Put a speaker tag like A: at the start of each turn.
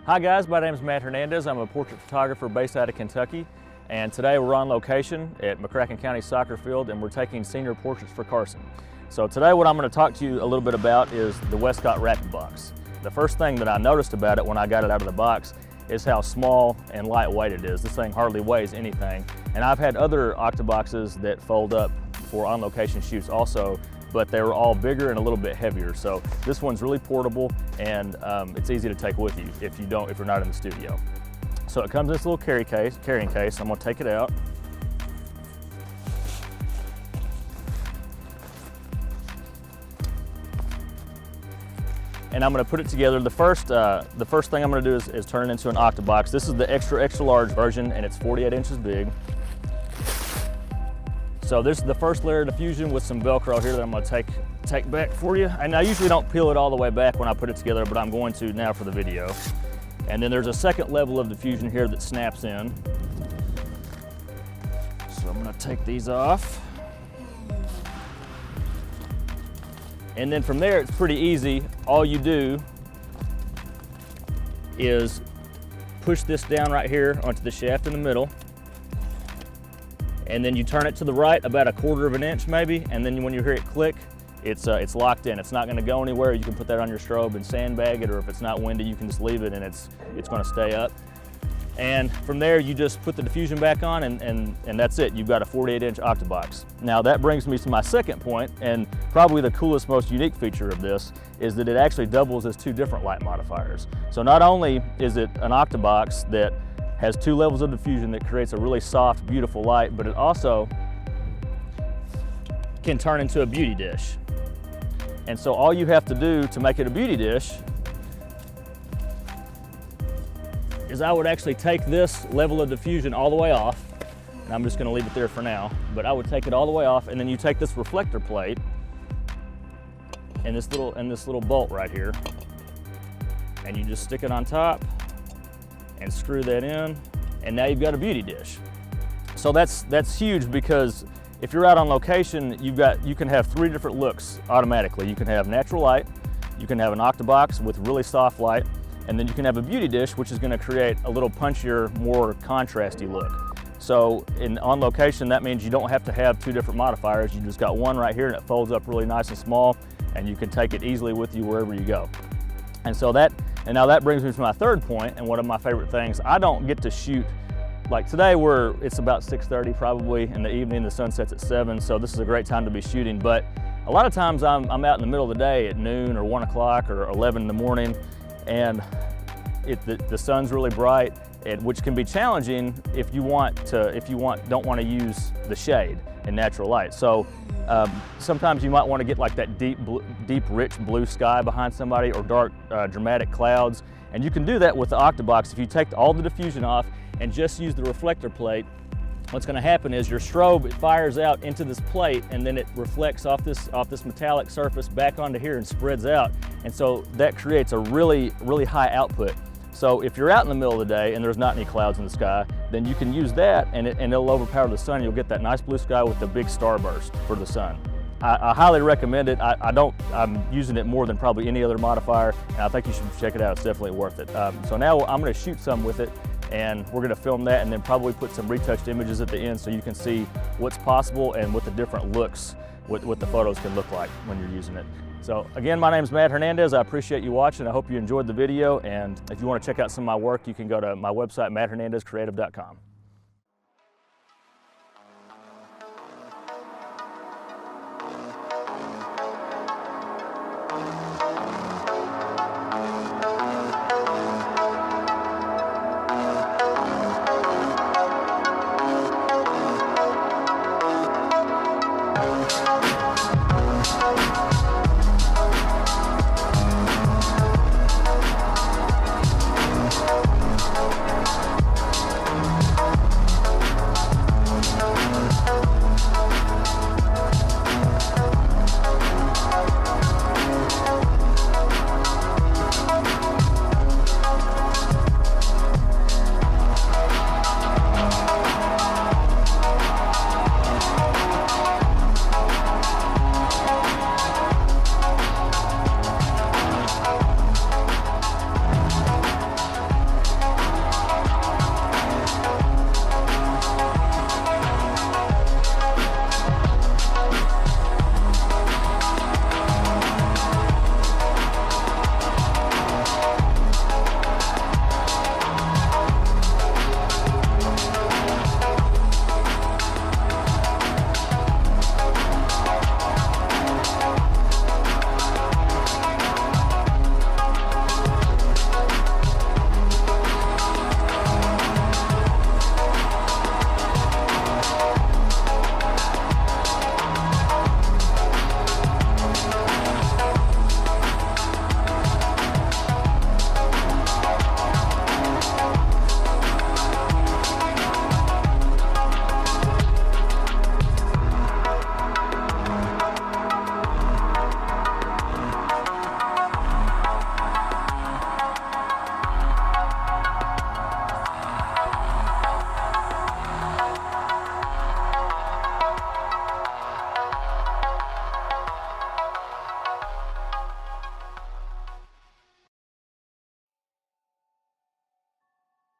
A: Hi guys, my name is Matt Hernandez. I'm a portrait photographer based out of Kentucky, and today we're on location at McCracken County Soccer Field and we're taking senior portraits for Carson. So today what I'm going to talk to you a little bit about is the Westcott Rapid Box. The first thing that I noticed about it when I got it out of the box is how small and lightweight it is. This thing hardly weighs anything, and I've had other Octoboxes that fold up for on location shoots also, but they were all bigger and a little bit heavier. So this one's really portable, and it's easy to take with you if you're not in the studio. So it comes in this little carrying case. I'm gonna take it out. And I'm gonna put it together. The first thing I'm gonna do is turn it into an Octobox. This is the extra large version, and it's 48 inches big. So this is the first layer of diffusion with some Velcro here that I'm gonna take back for you. And I usually don't peel it all the way back when I put it together, but I'm going to now for the video. And then there's a second level of diffusion here that snaps in. So I'm gonna take these off. And then from there, it's pretty easy. All you do is push this down right here onto the shaft in the middle. And then you turn it to the right about 1/4 of an inch maybe, and then when you hear it click, it's locked in. It's not gonna go anywhere. You can put that on your strobe and sandbag it, or if it's not windy, you can just leave it and it's gonna stay up. And from there, you just put the diffusion back on and that's it. You've got a 48-inch Octobox. Now that brings me to my second point, and probably the coolest, most unique feature of this is that it actually doubles as 2 different light modifiers. So not only is it an Octobox that has 2 levels of diffusion that creates a really soft, beautiful light, but it also can turn into a beauty dish. And so all you have to do to make it a beauty dish is I would actually take this level of diffusion all the way off, and I'm just gonna leave it there for now, but I would take it all the way off, and then you take this reflector plate and this little bolt right here, and you just stick it on top and screw that in, and now you've got a beauty dish. So that's huge, because if you're out on location, you can have 3 different looks automatically. You can have natural light, you can have an Octobox with really soft light, and then you can have a beauty dish, which is gonna create a little punchier, more contrasty look. So on location, that means you don't have to have 2 different modifiers. You just got one right here, and it folds up really nice and small, and you can take it easily with you wherever you go. And now that brings me to my third point, and one of my favorite things. I don't get to shoot, like today it's about 6:30 probably in the evening, the sun sets at 7, so this is a great time to be shooting, but a lot of times I'm out in the middle of the day at noon or 1 o'clock or 11 in the morning, and the sun's really bright, which can be challenging if you don't want to use the shade and natural light. So sometimes you might want to get like that deep, rich blue sky behind somebody, or dark, dramatic clouds. And you can do that with the Octobox. If you take all the diffusion off and just use the reflector plate, what's going to happen is your strobe, it fires out into this plate, and then it reflects off this metallic surface back onto here and spreads out. And so that creates a really high output. So if you're out in the middle of the day and there's not any clouds in the sky, then you can use that, and it'll overpower the sun. You'll get that nice blue sky with the big starburst for the sun. I highly recommend it. I'm using it more than probably any other modifier, and I think you should check it out. It's definitely worth it. So now I'm going to shoot some with it, and we're going to film that, and then probably put some retouched images at the end so you can see what's possible and what the different looks, what the photos can look like when you're using it. So again, my name is Matt Hernandez. I appreciate you watching. I hope you enjoyed the video, and if you want to check out some of my work, you can go to my website, matthernandezcreative.com.